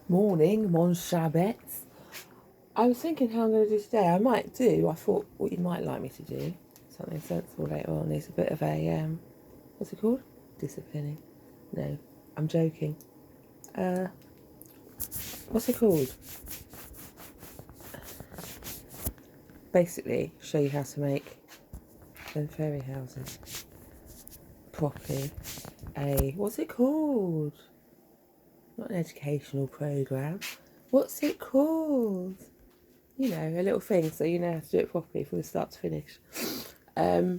Morning, mon Shabbat. I was thinking how I'm going to do today. I thought what you might like me to do, something sensible later on, is a bit of a, what's it called? Disciplining. No, I'm joking. What's it called? Basically, show you how to make them fairy houses properly. What's it called? Not an educational programme. What's it called? You know, a little thing so you know how to do it properly from start to finish. But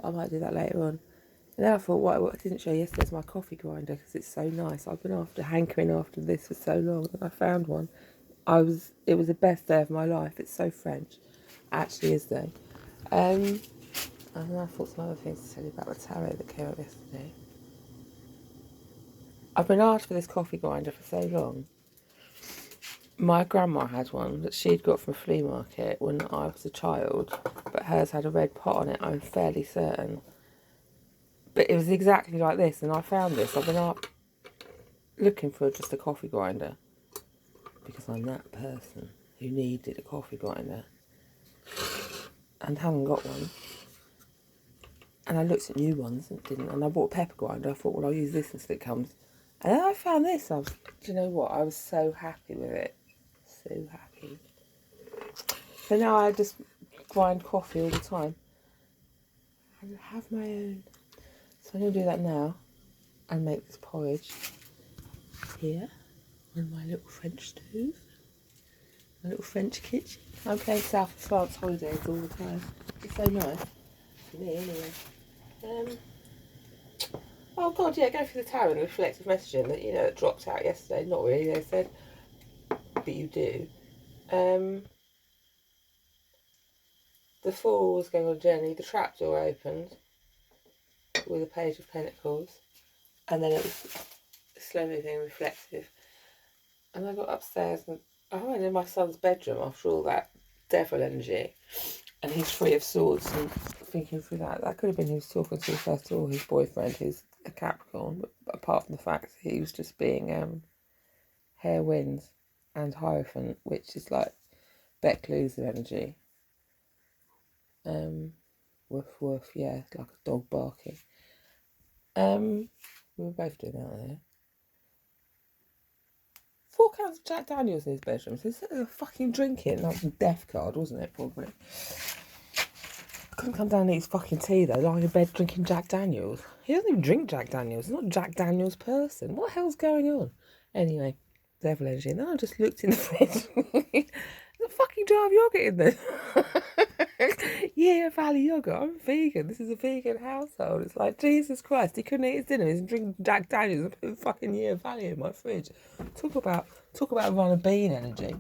I might do that later on. And then I thought, what I didn't show yesterday is my coffee grinder because it's so nice. I've been hankering after this for so long, and I found one. It was the best day of my life. It's so French. Actually is though. And then I thought some other things to tell you about the tarot that came up yesterday. I've been asked for this coffee grinder for so long. My grandma had one that she'd got from a flea market when I was a child, but hers had a red pot on it, I'm fairly certain. But it was exactly like this, and I found this. I've been out looking for just a coffee grinder because I'm that person who needed a coffee grinder and haven't got one. And I looked at new ones and didn't, and I bought a pepper grinder. I thought, well, I'll use this until it comes. And then I found this. Do you know what? I was so happy with it. So happy. So now I just grind coffee all the time. I have my own. So I'm going to do that now and make this porridge here on my little French stove. My little French kitchen. I'm playing South of France holidays all the time. It's so nice. For me, anyway. Oh God, yeah, go through the tarot and reflective messaging that, that dropped out yesterday. Not really, they said. But you do. The Fool was going on a journey. The trapdoor opened with a Page of Pentacles. And then it was slow moving and reflective. And I got upstairs and I went in my son's bedroom after all that devil energy. And he's free of swords and thinking through that. That could have been he was talking to first of all his boyfriend, who's a Capricorn, but apart from the fact he was just being Hare Winds and Hierophant, which is like Beck Loser energy. Woof woof, yeah, like a dog barking. We were both doing that there. 4 cans of Jack Daniels in his bedroom. So instead of fucking drinking, that was a death card, wasn't it, probably? Couldn't come down and eat his fucking tea though, lying in bed drinking Jack Daniels. He doesn't even drink Jack Daniels. He's not a Jack Daniels person. What the hell's going on? Anyway, devil energy. And then I just looked in the fridge. There's a fucking jar of yogurt in there. Yeah, Valley yogurt. I'm vegan. This is a vegan household. It's like, Jesus Christ, he couldn't eat his dinner. He's drinking Jack Daniels and put a fucking Year Valley in my fridge. Talk about run a bean energy.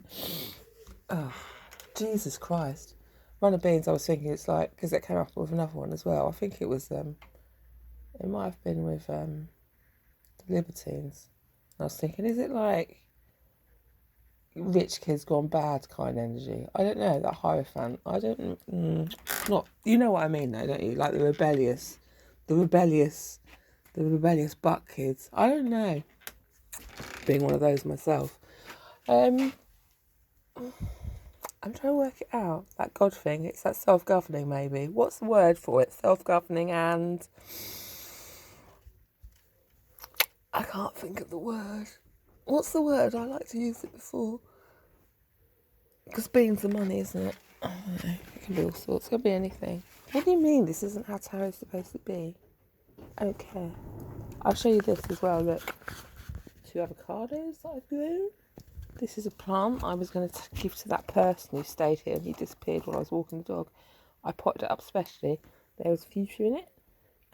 Oh, Jesus Christ. Run of beans, I was thinking it's like, because it came up with another one as well. I think it was, it might have been with the Libertines. And I was thinking, is it like rich kids gone bad kind of energy? I don't know, that Hierophant. I don't, not, you know what I mean though, don't you? Like the rebellious buck kids. I don't know. Being one of those myself. I'm trying to work it out. That God thing. It's that self-governing, maybe. What's the word for it? Self-governing and... I can't think of the word. What's the word? I like to use it before. Because beans are money, isn't it? I don't know. It can be all sorts. It can be anything. What do you mean this isn't how tarot's supposed to be? I don't care. I'll show you this as well, look. 2 avocados that I've grown. This is a plant I was going to give to that person who stayed here and he disappeared while I was walking the dog. I potted it up specially. There was fuchsia in it,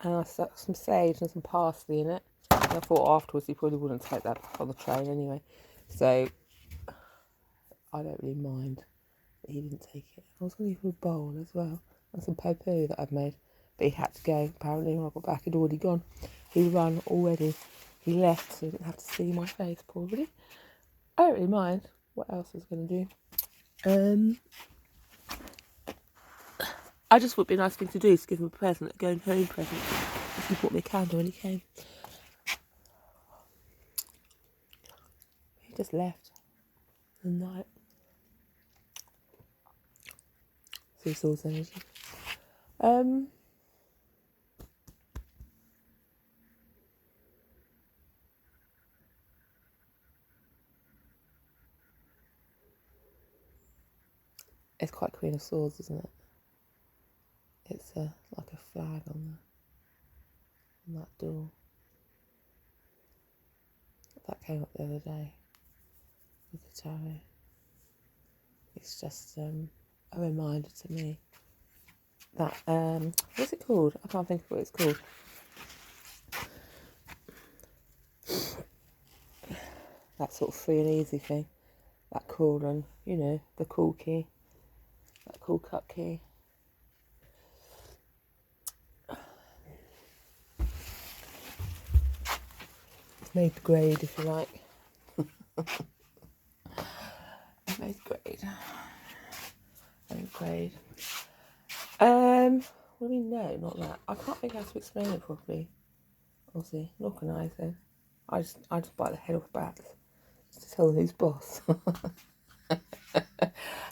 and I stuck some sage and some parsley in it. And I thought afterwards he probably wouldn't take that on the train anyway. So I don't really mind that he didn't take it. I was going to give him a bowl as well and some popo that I'd made. But he had to go. Apparently when I got back he'd already gone. He'd run already. He left so he didn't have to see my face probably. I don't really mind what else I was going to do. I just thought it'd be a nice thing to do is give him a present, a going home present. He bought me a candle when he came. He just left the night. Sea source energy. It's quite Queen of Swords, isn't it? It's like a flag on that door. That came up the other day with the tarot. It's just a reminder to me that, what's it called? I can't think of what it's called. That sort of free and easy thing. That cool and, the cool key. That cool cut key. It's made grade, if you like. Made grade. What do we know? Not that. I can't think how to explain it properly. Obviously, not organising. I just bite the head off bats just to tell them who's boss.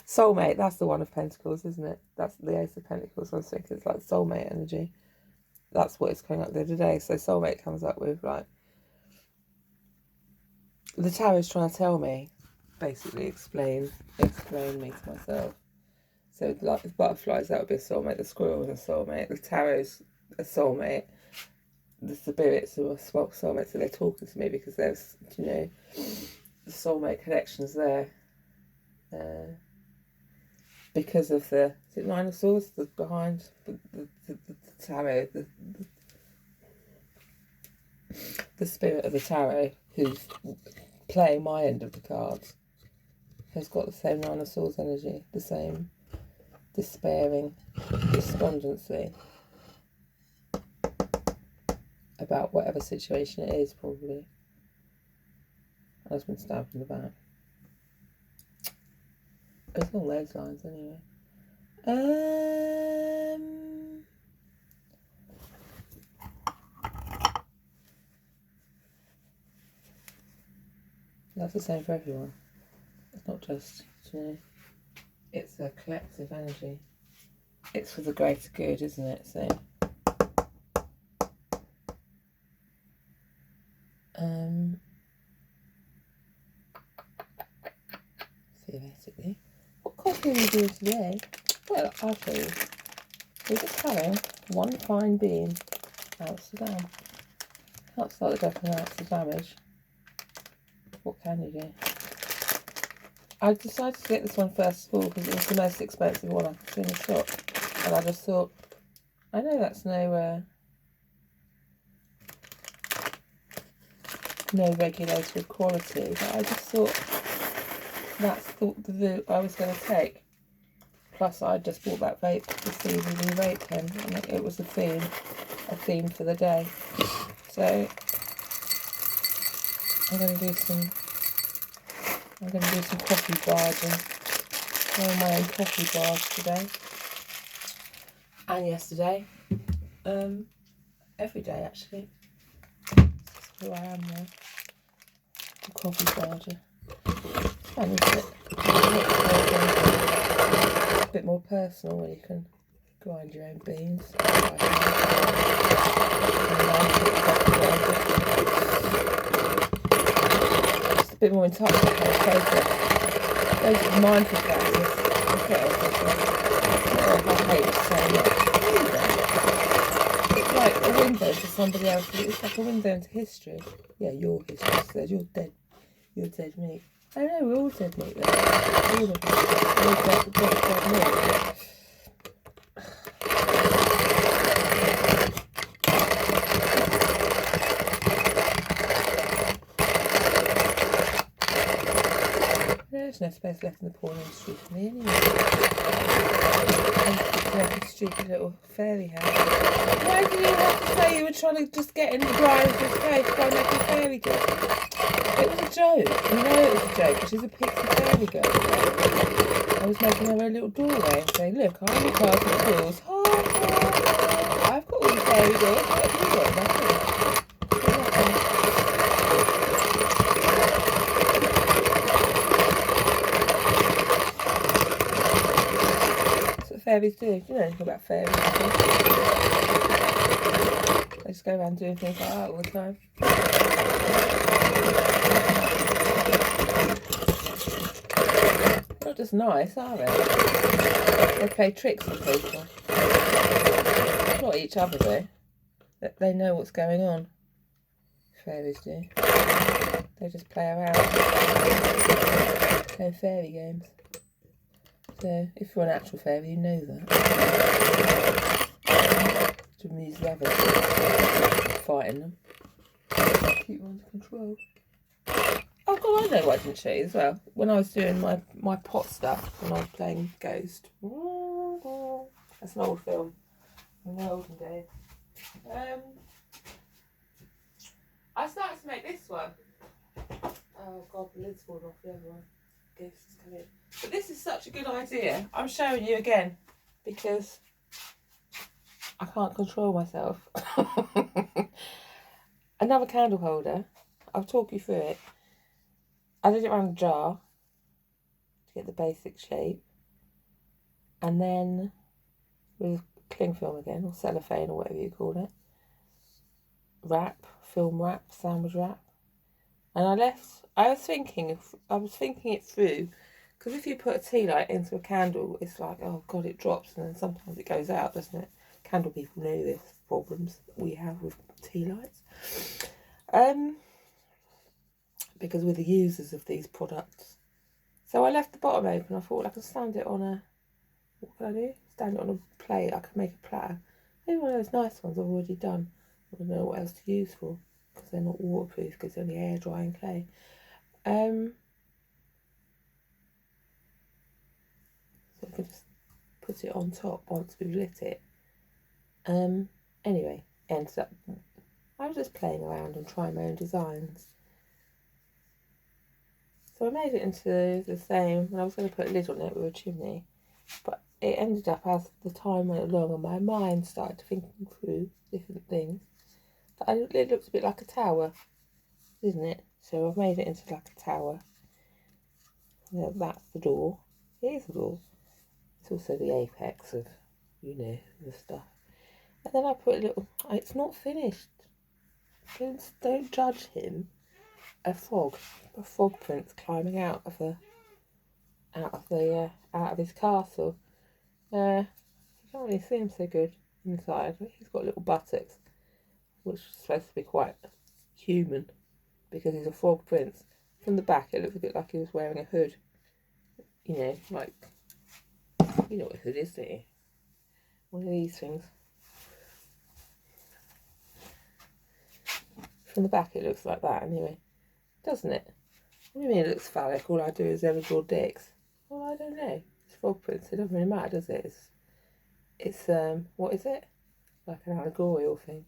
Soulmate, that's the one of Pentacles, isn't it? That's the Ace of Pentacles. I was thinking it's like soulmate energy. That's what it's coming up the other day. So soulmate comes up with like the tarot's trying to tell me, basically explain me to myself. So like the butterflies, that would be a soulmate. The squirrel is a soulmate. The tarot's a soulmate. The spirits are a soulmate. So they're talking to me because there's, the soulmate connections there. Because of the, is it Nine of Swords that's behind the tarot, the spirit of the tarot who's playing my end of the cards has got the same Nine of Swords energy, the same despairing despondency about whatever situation it is, probably. I've been stabbed in the back. It's all those lines anyway. That's the same for everyone. It's not just, it's a collective energy. It's for the greater good, isn't it? So, theoretically. What coffee are we doing today? Well, I'll show you. We're just having one fine bean, Amsterdam. Can't start the death without the damage. What can you do? I decided to get this one first of all because it was the most expensive one I could see in the shop. And I just thought, I know that's no regulated quality, but I just thought that's the route I was going to take. Plus, I just bought that vape, the CBD vape pen, and it was a theme for the day. So I'm going to do some coffee barging. One of my own coffee bars today and yesterday. Every day actually. That's who I am now. A coffee barger. It's fun, isn't it? It's a bit more personal when you can grind your own beans. Just a bit more in touch with my process. Those mindful practice. I hate saying that. It's like a window to somebody else. It's like a window into history. Yeah, your history says you're dead. You're dead meat. I know, we're all dead meat though. All of us. We're all dead meat. There's no space left in the porn industry for me anyway. Like a stupid little fairy house. Why did you have to say you were trying to just get in the Brian's face by making fairy girl? It was a joke. You know it was a joke because she's a pixie fairy girl. I was making her a little doorway and saying, look, I'm the cast of tools. I've got all the fairy girls. What have you got? Nothing. fairies do? Do you know anything about fairies? They just go around doing things like that all the time. Not just nice, are they? They play tricks on people. Not each other though. They know what's going on. Fairies do. They just play around. Play fairy games. So if you're an actual fairy, you know that. To amuse the others. Fighting them. Keep them under control. Oh god, I know what I didn't show you as well. When I was doing my pot stuff, when I was playing Ghost. That's an old film. In the olden days. I started to make this one. Oh god, the lid's fallen off the other one. Ghost is coming. But this is such a good idea. I'm showing you again because I can't control myself. Another candle holder. I'll talk you through it. I did it around a jar to get the basic shape. And then with cling film again, or cellophane, or whatever you call it. Wrap, film wrap, sandwich wrap. And I was thinking it through, because if you put a tea light into a candle, it's like, oh god, it drops, and then sometimes it goes out, doesn't it? Candle people know this problems we have with tea lights. Because we're the users of these products. So I left the bottom open. I thought, well, I can stand it on a, what can I do? Stand it on a plate. I could make a platter. Maybe one of those nice ones I've already done. I don't know what else to use for, because they're not waterproof, because they're only air dry and clay. So I can just put it on top once we've lit it. Anyway, ends up, I was just playing around and trying my own designs. So I made it into the same, and I was going to put a lid on it with a chimney, but it ended up, as the time went along and my mind started thinking through different things, that it looks a bit like a tower, isn't it? So I've made it into like a tower. Yeah, that's the door. It is a door. It's also the apex of, you know, the stuff. And then I put a little, it's not finished. Don't judge him. A frog prince climbing out of his castle. You can't really see him so good inside. He's got little buttocks, which is supposed to be quite human because he's a frog prince. From the back, it looks a bit like he was wearing a hood. You know, like, you know what a hood is, don't you? One of these things. From the back, it looks like that anyway. Doesn't it? What do you mean it looks phallic? All I do is ever draw dicks. Well, I don't know. It's frog prince. It doesn't really matter, does it? It's what is it? Like an allegorical thing.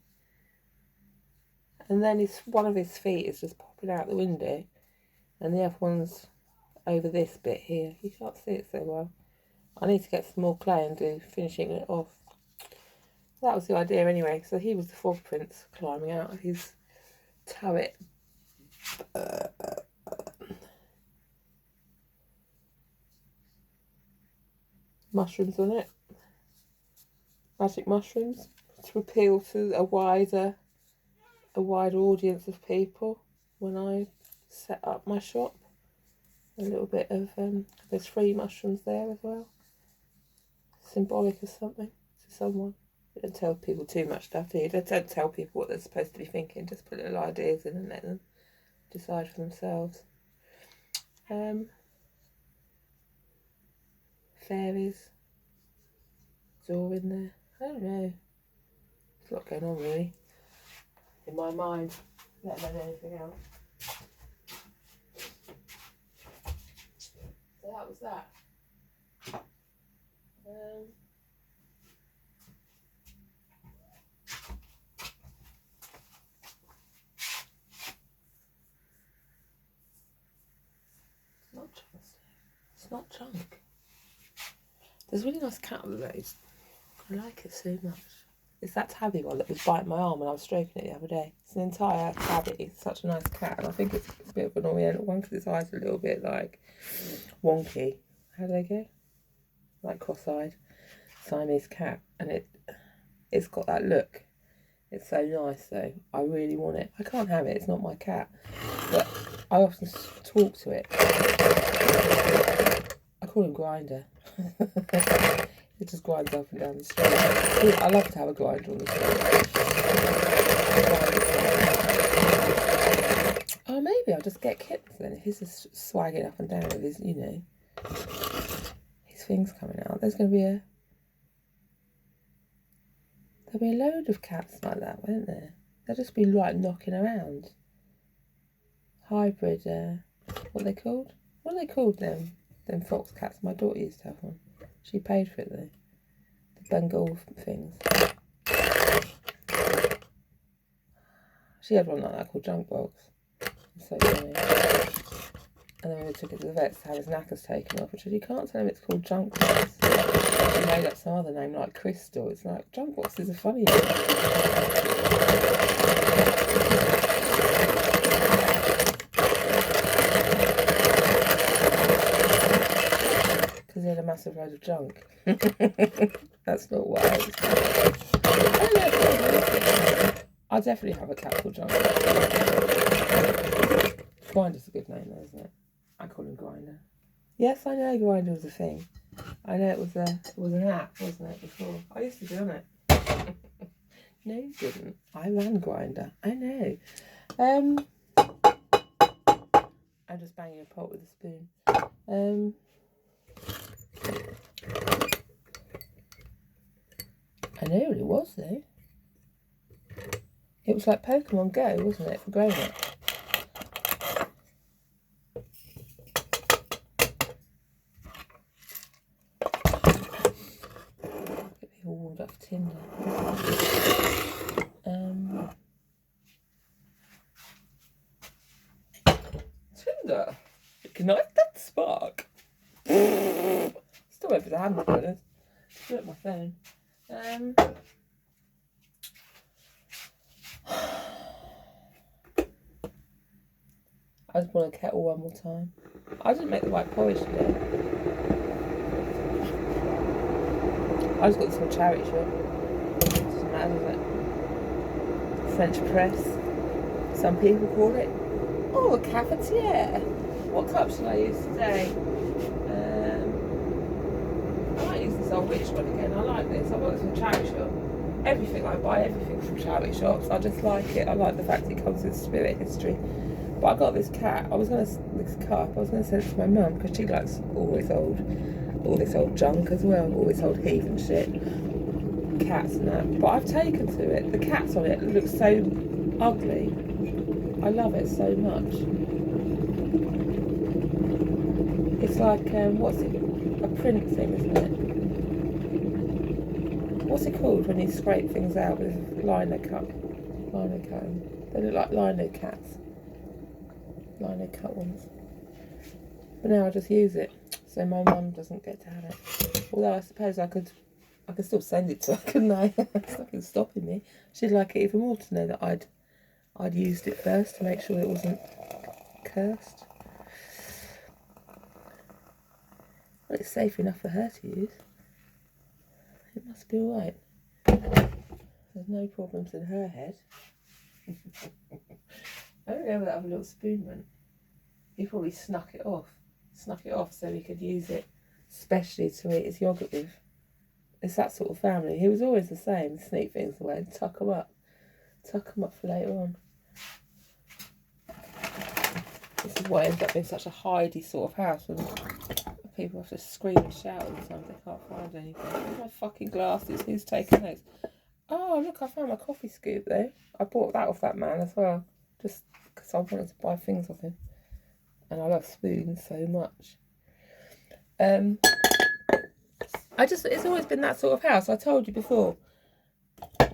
And then one of his feet is just popping out the window, and the other one's over this bit here. You can't see it so well. I need to get some more clay and do finishing it off. That was the idea anyway. So he was the frog prince climbing out of his turret. Mushrooms on it. Magic mushrooms to appeal to a wider audience of people when I set up my shop. A little bit of there's free mushrooms there as well. Symbolic of something to someone. You don't tell people too much stuff, do you? Don't tell people what they're supposed to be thinking. Just put little ideas in and let them decide for themselves. Fairies. It's all in there. I don't know. There's a lot going on really. In my mind. Let alone anything else. So that was that. It's not junk. There's a really nice cat on the road. I like it so much. It's that tabby one that was biting my arm when I was stroking it the other day. It's an entire tabby. It's such a nice cat, and I think it's a bit of an oriental one because its eyes are a little bit like wonky. How do they go? Like cross-eyed. Siamese cat, and it's got that look. It's so nice though. I really want it. I can't have it. It's not my cat, but I often talk to it. I call him Grinder. It just grinds up and down the street. I love to have a grinder on the street. Oh, maybe I'll just get Kips then. If he's just swagging up and down with his, his things coming out. There'll be a load of cats like that, won't there? They'll just be like knocking around. Hybrid, what are they called? What are they called them fox cats? My daughter used to have one. She paid for it though. The Bengal things. She had one like that called Junk Box. It's so funny. And then we took it to the vets to have his knackers taken off, which said, you can't tell him it's called Junk Box. He made up some other name like Crystal. It's like, Junk Box is a funny one. Because he had a massive load of junk. That's not what I was saying. I'll definitely have a cat called Junk. Grinder's a good name though, isn't it? I call him Grinder. Yes, I know Grinder was a thing. I know it was an app, wasn't it, before? I used to be on it. No, you didn't. I ran Grinder. I know. I'm just banging a pot with a spoon. I know what it was though. It was like Pokemon Go, wasn't it, for grown-ups? Get people warmed up for Tinder. Tinder? Ignite that spark. Still wait for the hand burners. Do it on my phone. I just want a kettle one more time. I didn't make the right porridge today. I just got this from a charity shop. Doesn't matter, does it? French press. Some people call it. Oh, a cafetiere. What cup should I use today? I might use this old rich one again. I like this. I got this from a charity shop. I buy everything from charity shops. I just like it. I like the fact it comes with spirit history. But I got this cup. I was gonna send it to my mum because she likes all this old junk as well, all this old heathen shit, cats and that. But I've taken to it. The cats on it look so ugly. I love it so much. It's like what's it? A print thing, isn't it? What's it called when you scrape things out with lino cut? Lino comb. They look like lino cats. Lino cut ones. But now I just use it, so my mum doesn't get to have it. Although I suppose I could still send it to her, couldn't I? There's nothing stopping me. She'd like it even more to know that I'd used it first to make sure it wasn't cursed. Well, it's safe enough for her to use. It must be alright. There's no problems in her head. I don't know where that other little spoon went. He probably snuck it off so he could use it specially to eat his yoghurt with. It's that sort of family. He was always the same. Sneak things away and tuck them up for later on. This is why it ends up being such a hidey sort of house when people have to scream and shout all the time. They can't find anything. Where's my fucking glasses? Who's taking those? Oh, look, I found my coffee scoop though. I bought that off that man as well. Just because I wanted to buy things off him. And I love spoons so much. It's always been that sort of house. I told you before.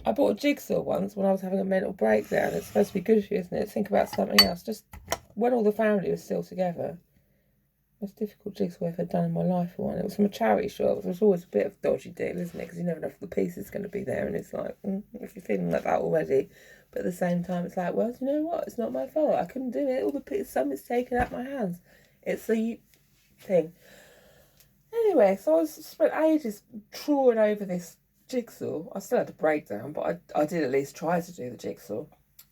I bought a jigsaw once when I was having a mental breakdown. It's supposed to be good for you, isn't it? Think about something else. Just when all the family was still together. Most difficult jigsaw I've ever done in my life for one. It was from a charity shop. There's always a bit of dodgy deal, isn't it? Because you never know if the piece is going to be there, and it's like, if you're feeling like that already. But at the same time, it's like, well, you know what? It's not my fault. I couldn't do it. All the pieces, something's taken out my hands. It's the thing. Anyway, so I spent ages trawling over this jigsaw. I still had a breakdown, but I did at least try to do the jigsaw.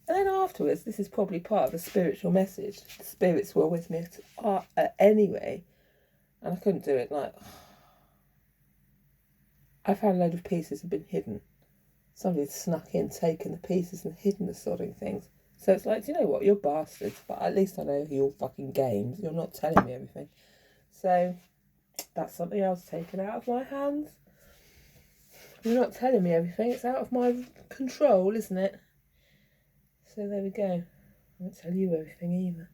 And then afterwards, this is probably part of the spiritual message. The spirits were with me anyway, and I couldn't do it. Like, I found a load of pieces had been hidden. Somebody had snuck in, taken the pieces and hidden the sodding things. So it's like, do you know what? You're bastards, but at least I know your fucking games. You're not telling me everything. So that's something else taken out of my hands. You're not telling me everything. It's out of my control, isn't it? So there we go. I won't tell you everything either.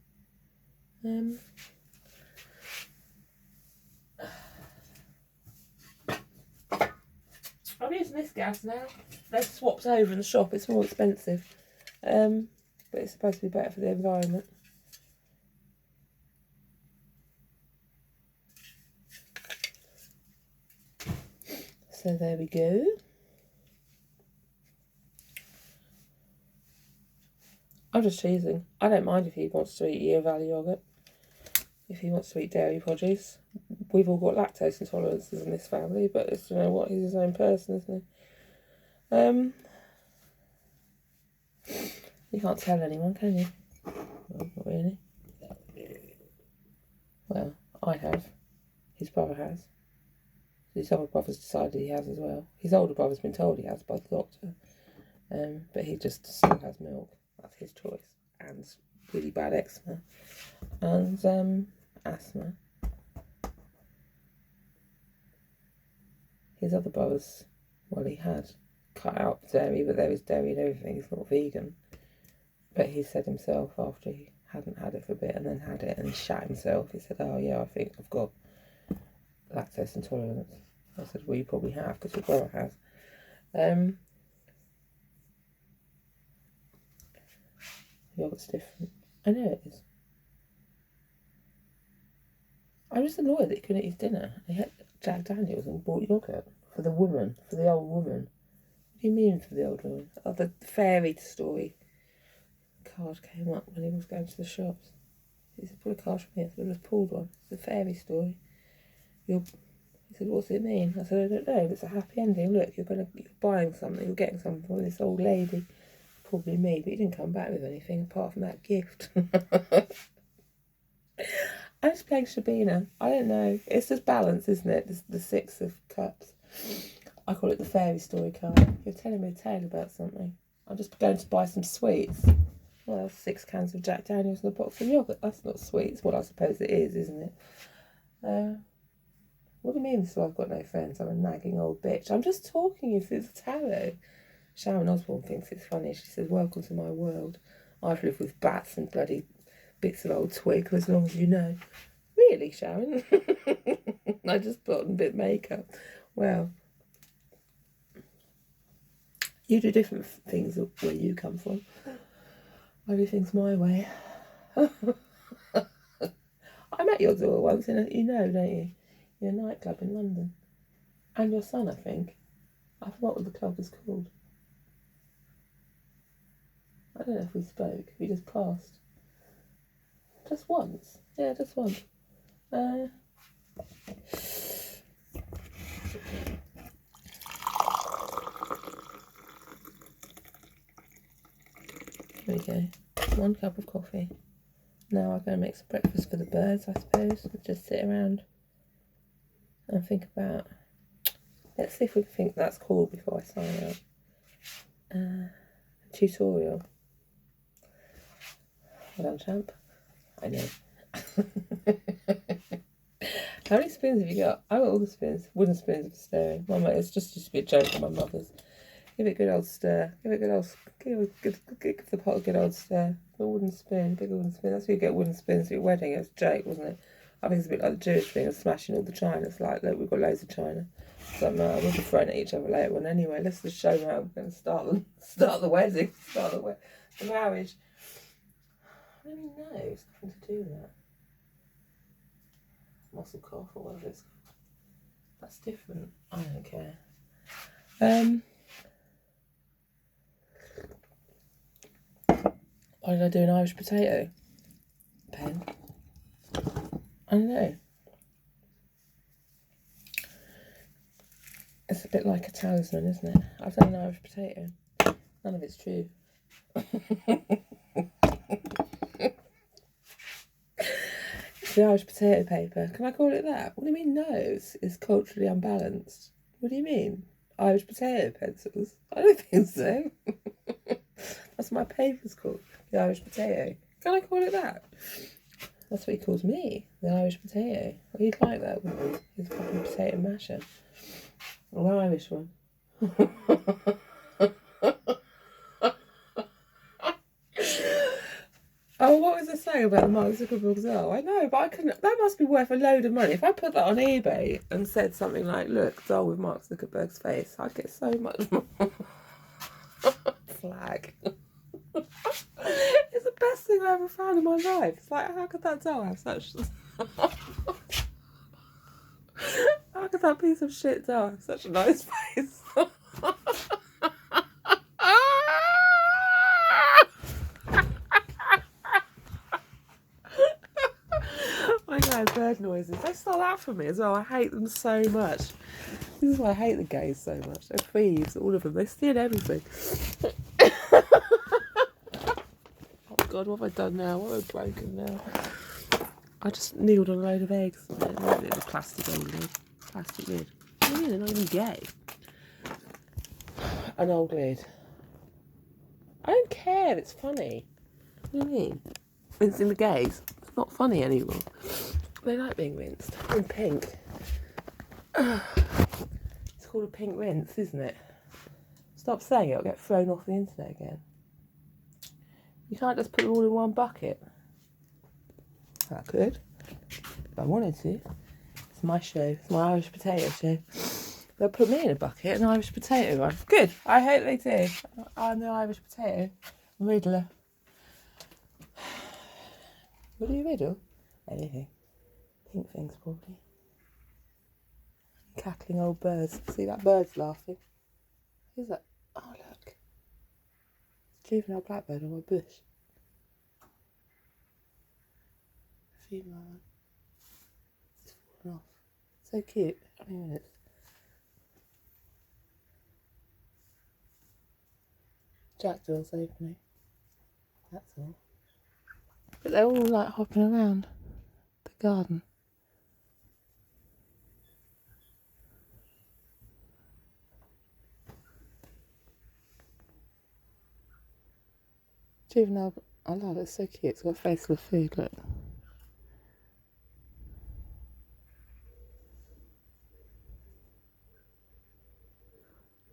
I'm using this gas now. They've swapped over in the shop. It's more expensive. But it's supposed to be better for the environment. So there we go. I'm just choosing. I don't mind if he wants to eat Year Valley yogurt. If he wants to eat dairy produce. We've all got lactose intolerances in this family, but it's, you know what, he's his own person, isn't he? You can't tell anyone, can you? Well, not really. Well, I have. His brother has. His other brother's decided he has as well. His older brother's been told he has by the doctor. But he just still has milk. That's his choice. And really bad eczema. And asthma. His other brother's, well, he had cut out dairy, but there is dairy and everything. He's not vegan. But he said himself, after he hadn't had it for a bit and then had it and he shat himself, he said, oh yeah, I think I've got lactose intolerance. I said, well, you probably have, because your brother has. Yogurt's different. I know it is. I was annoyed that he couldn't eat his dinner. He had Jack Daniels and bought yogurt for the woman, for the old woman. What do you mean for the old woman? Oh, the fairy story card came up when he was going to the shops. He said, pull a card from here. So I just pulled one. It's a fairy story. He said, what's it mean? I said, I don't know, but it's a happy ending. Look, you're buying something, you're getting something from this old lady. Probably me, but he didn't come back with anything apart from that gift. I'm just playing Shabina. I don't know. It's just balance, isn't it? The Six of Cups. I call it the fairy story card. You're telling me a tale about something. I'm just going to buy some sweets. Well, 6 cans of Jack Daniels and a box of yogurt. That's not sweets. Well, I suppose it is, isn't it? What do you mean, so I've got no friends? I'm a nagging old bitch. I'm just talking if it's tarot. Sharon Osbourne thinks it's funny. She says, welcome to my world. I've lived with bats and bloody bits of old twig for as long as you know. Really, Sharon? I just put on a bit of makeup. Well, you do different things where you come from. I do things my way. I met your daughter once you know, don't you? In a nightclub in London. And your son, I think. I forgot what the club was called. I don't know if we spoke. We just passed. Just once. Yeah, just once. There we go. 1 cup of coffee. Now I'm going to make some breakfast for the birds, I suppose. Just sit around and think about... Let's see if we can think that's cool before I sign out. Tutorial. Well done, champ. I know. How many spoons have you got? I got all the spoons. Wooden spoons for stirring. It's just used to be a joke on my mother's. Give it a good old stir. Give the pot a good old stir. A wooden spoon, big wooden spoon. That's where you get wooden spoons for your wedding. It was a joke, wasn't it? I think it's a bit like the Jewish thing of smashing all the china. It's like, look, we've got loads of china. So we'll be throwing at each other later on anyway. Let's just show them how we're going to start the wedding, the marriage. I don't even know. It's nothing to do with that. Muscle cough or whatever it's called. That's different. I don't care. Why did I do an Irish potato pen? I don't know. bit like a talisman, isn't it? I've done an Irish potato. None of it's true. It's the Irish potato paper. Can I call it that? What do you mean nose is culturally unbalanced? What do you mean? Irish potato pencils? I don't think so. That's what my paper's called. The Irish potato. Can I call it that? That's what he calls me. The Irish potato. Well, he'd like that, wouldn't he? He's a fucking potato masher. An Irish one. Oh, what was I saying about the Mark Zuckerberg doll? I know, but I couldn't. That must be worth a load of money. If I put that on eBay and said something like, "Look, doll with Mark Zuckerberg's face," I'd get so much more. Flag. It's the best thing I ever found in my life. It's like, how could that doll have such? How could that piece of shit doll have such a nice face? I know, bird noises. They stole that from me as well. I hate them so much. This is why I hate the gays so much. They're thieves, all of them. They steal everything. Oh God, what have I done now? What have I broken now? I just nibbled on a load of eggs. It was plastic old lid. Plastic lid. What do you mean? They're not even gay. An old lid. I don't care. It's funny. What do you mean? Rinsing the gays. It's not funny anymore. They like being rinsed. In pink. It's called a pink rinse, isn't it? Stop saying it, it'll get thrown off the internet again. You can't just put them all in one bucket. I could, if I wanted to. It's my show. It's my Irish potato show. They'll put me in a bucket, an Irish potato one. Good. I hope they do. I'm the Irish potato riddler. What do you riddle? Anything. Pink things, probably. Cackling old birds. See, that bird's laughing. Who's that? Oh, look. Juvenile blackbird on my bush. Female one. It's fallen off. So cute. How many minutes? Jackdaw's opening. That's all. But they're all like hopping around the garden. Juvenile, I love it, it's so cute. It's got a face full of food, look.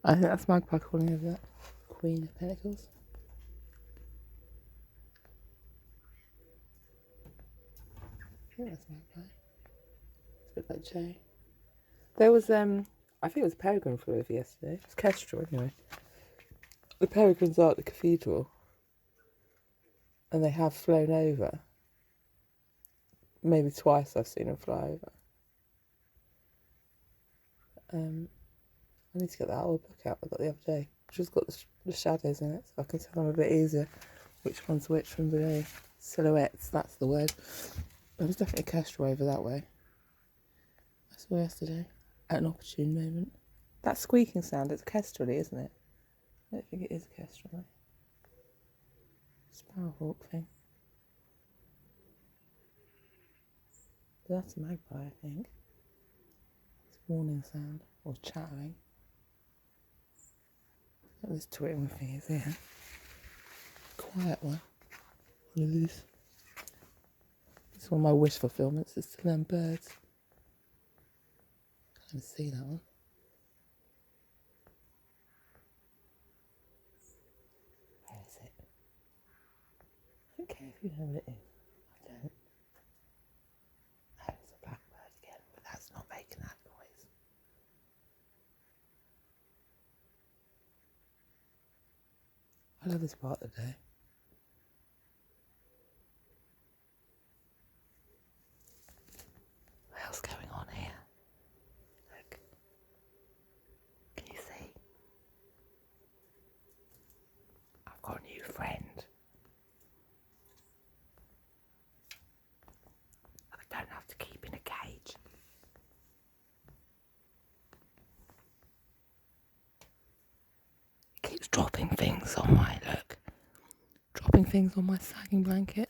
I think that's Magpie calling over that Queen of Pentacles. I think that's Magpie. It's a bit like Jay. There was, I think it was peregrine flew over yesterday. It's kestrel anyway. The peregrines are at the cathedral. And they have flown over. Maybe twice I've seen them fly over. I need to get that old book out I got the other day, which has got the shadows in it, so I can tell them a bit easier which one's which from below. Silhouettes, that's the word. There was definitely a kestrel over that way. I saw yesterday, at an opportune moment. That squeaking sound, it's kestrel, isn't it? I don't think it is a kestrel. Sparrowhawk thing. But that's a magpie, I think. It's a warning sound, or chattering. Look at this twittering thing is here. Quiet one. One of these. It's one of my wish fulfillments, is to learn birds. Can't even see that one. Where is it? I don't care if you know what it is. I don't. Oh, it's a blackbird again, but that's not making that noise. I love this part of the day. What else going on here? Look. Can you see? I've got a new friend. I don't have to keep in a cage. dropping things on my, dropping things on my sagging blanket.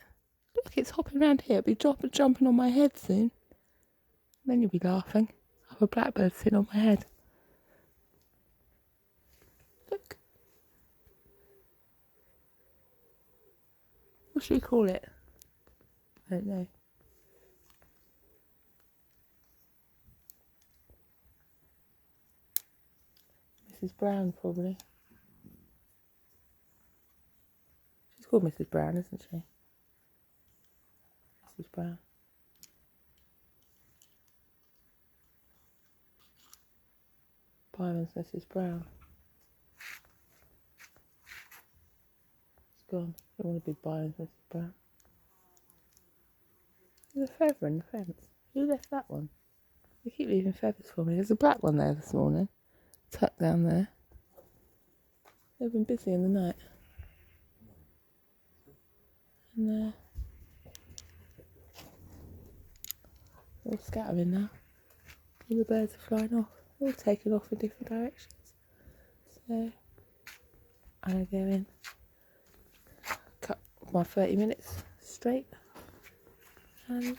Look, it's hopping around here. It'll be jumping on my head soon. Then you'll be laughing. I have a blackbird sitting on my head. Look. What should we call it? I don't know. Mrs. Brown, probably. She's called Mrs. Brown, isn't she? Mrs. Brown. Byron's Mrs. Brown. It's gone. I don't want to be Byron's Mrs. Brown. There's a feather in the fence. Who left that one? You keep leaving feathers for me. There's a black one there this morning. Tucked down there. They've been busy in the night. And all scattering now. All the birds are flying off. They're all taking off in different directions. So I'm going to go in, cut my 30 minutes straight, and